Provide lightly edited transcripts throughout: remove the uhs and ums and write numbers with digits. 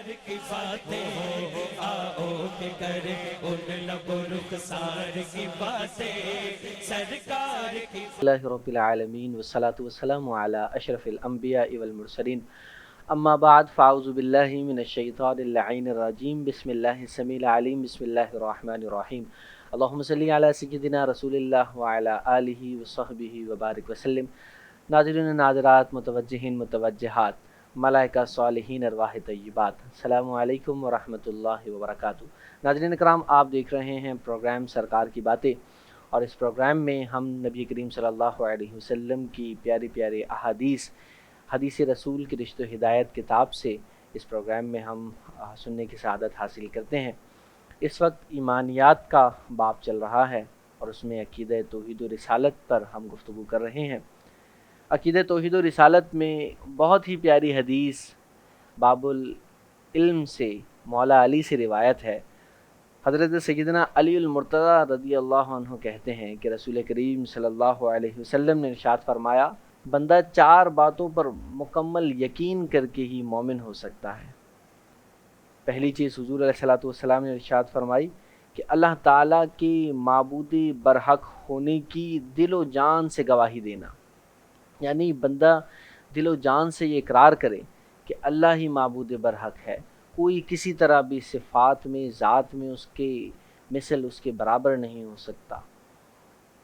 کی باتیں آؤ کہ کرے ان لب رخسار کی باتیں سرکار کی اللہ رب العالمین والصلاة والسلام علی اشرف الانبیاء والمرسلین اما بعد فاعوذ باللہ من الشیطان اللعین الرجیم بسم اللہ السمیع العلیم بسم اللہ الرحمن الرحیم اللہم صلی علی سیدنا رسول اللہ وعلی آلہ وصحبہ وبارک وسلم۔ ناظرین ناظرات، متوجہین متوجہات، ملائکہ صالحین، ارواح طیبات، السلام علیکم ورحمۃ اللہ وبرکاتہ۔ ناظرین کرام، آپ دیکھ رہے ہیں پروگرام سرکار کی باتیں، اور اس پروگرام میں ہم نبی کریم صلی اللہ علیہ وسلم کی پیاری پیاری احادیث، حدیث رسول کی رشت و ہدایت کتاب سے اس پروگرام میں ہم سننے کی سعادت حاصل کرتے ہیں۔ اس وقت ایمانیات کا باب چل رہا ہے اور اس میں عقیدہ توحید و رسالت پر ہم گفتگو کر رہے ہیں۔ عقیدہ توحید و رسالت میں بہت ہی پیاری حدیث باب العلم سے مولا علی سے روایت ہے۔ حضرت سیدنا علی المرتضیٰ رضی اللہ عنہ کہتے ہیں کہ رسول کریم صلی اللہ علیہ وسلم نے ارشاد فرمایا، بندہ 4 باتوں پر مکمل یقین کر کے ہی مومن ہو سکتا ہے۔ پہلی چیز حضور علیہ الصلوۃ والسلام نے ارشاد فرمائی کہ اللہ تعالیٰ کے معبود برحق ہونے کی دل و جان سے گواہی دینا، یعنی بندہ دل و جان سے یہ اقرار کرے کہ اللہ ہی معبود برحق ہے، کوئی کسی طرح بھی صفات میں، ذات میں اس کے مثل، اس کے برابر نہیں ہو سکتا،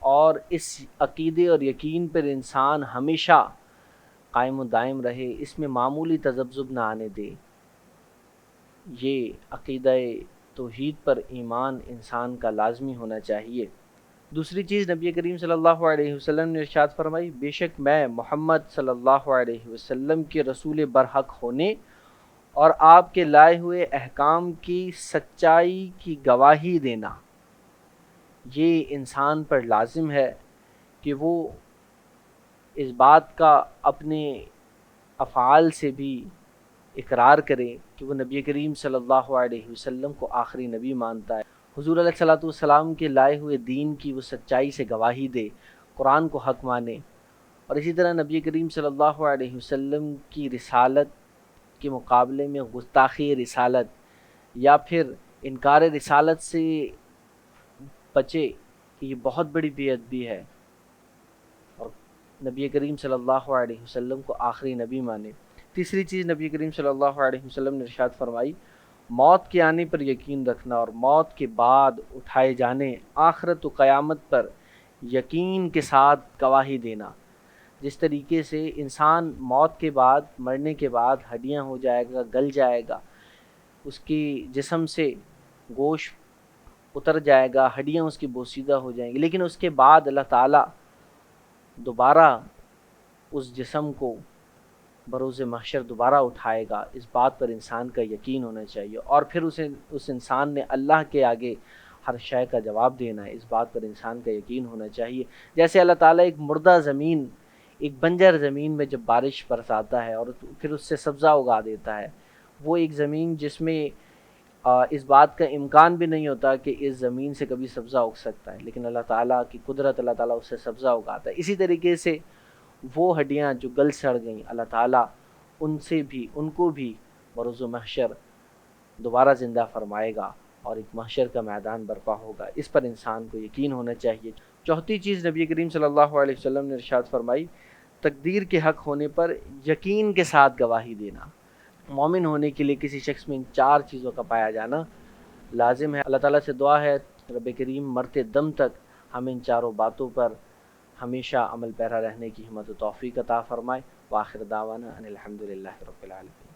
اور اس عقیدے اور یقین پر انسان ہمیشہ قائم و دائم رہے، اس میں معمولی تذبذب نہ آنے دے۔ یہ عقیدہ توحید پر ایمان انسان کا لازمی ہونا چاہیے۔ دوسری چیز نبی کریم صلی اللہ علیہ وسلم نے ارشاد فرمائی، بے شک میں محمد صلی اللہ علیہ وسلم کے رسول برحق ہونے اور آپ کے لائے ہوئے احکام کی سچائی کی گواہی دینا، یہ انسان پر لازم ہے کہ وہ اس بات کا اپنے افعال سے بھی اقرار کرے کہ وہ نبی کریم صلی اللہ علیہ وسلم کو آخری نبی مانتا ہے، حضور علیہ الصلوۃ والسلام کے لائے ہوئے دین کی وہ سچائی سے گواہی دے، قرآن کو حق مانے، اور اسی طرح نبی کریم صلی اللہ علیہ وسلم کی رسالت کے مقابلے میں گستاخی رسالت یا پھر انکار رسالت سے بچے کہ یہ بہت بڑی بے ادبی ہے، اور نبی کریم صلی اللہ علیہ وسلم کو آخری نبی مانے۔ تیسری چیز نبی کریم صلی اللہ علیہ وسلم نے ارشاد فرمائی، موت کے آنے پر یقین رکھنا اور موت کے بعد اٹھائے جانے، آخرت و قیامت پر یقین کے ساتھ گواہی دینا۔ جس طریقے سے انسان موت کے بعد، مرنے کے بعد ہڈیاں ہو جائے گا، گل جائے گا، اس کی جسم سے گوشت اتر جائے گا، ہڈیاں اس کی بوسیدہ ہو جائیں گی، لیکن اس کے بعد اللہ تعالیٰ دوبارہ اس جسم کو بروز محشر دوبارہ اٹھائے گا، اس بات پر انسان کا یقین ہونا چاہیے، اور پھر اس انسان نے اللہ کے آگے ہر شے کا جواب دینا ہے، اس بات پر انسان کا یقین ہونا چاہیے۔ جیسے اللہ تعالیٰ ایک مردہ زمین، ایک بنجر زمین میں جب بارش برساتا ہے اور پھر اس سے سبزہ اگا دیتا ہے، وہ ایک زمین جس میں اس بات کا امکان بھی نہیں ہوتا کہ اس زمین سے کبھی سبزہ اگ سکتا ہے، لیکن اللہ تعالیٰ کی قدرت، اللہ تعالیٰ اس سے سبزہ اگاتا ہے۔ اسی طریقے سے وہ ہڈیاں جو گل سڑ گئیں، اللہ تعالیٰ ان کو بھی بروز محشر دوبارہ زندہ فرمائے گا اور ایک محشر کا میدان برپا ہوگا، اس پر انسان کو یقین ہونا چاہیے۔ چوتھی چیز نبی کریم صلی اللہ علیہ وسلم نے ارشاد فرمائی، تقدیر کے حق ہونے پر یقین کے ساتھ گواہی دینا۔ مومن ہونے کے لیے کسی شخص میں ان 4 چیزوں کا پایا جانا لازم ہے۔ اللہ تعالیٰ سے دعا ہے رب کریم مرتے دم تک ہمیں ان 4 باتوں پر ہمیشہ عمل پیرا رہنے کی ہمت و توفیق عطا فرمائے۔ وآخر دعوانا ان الحمد للہ رب العالمین۔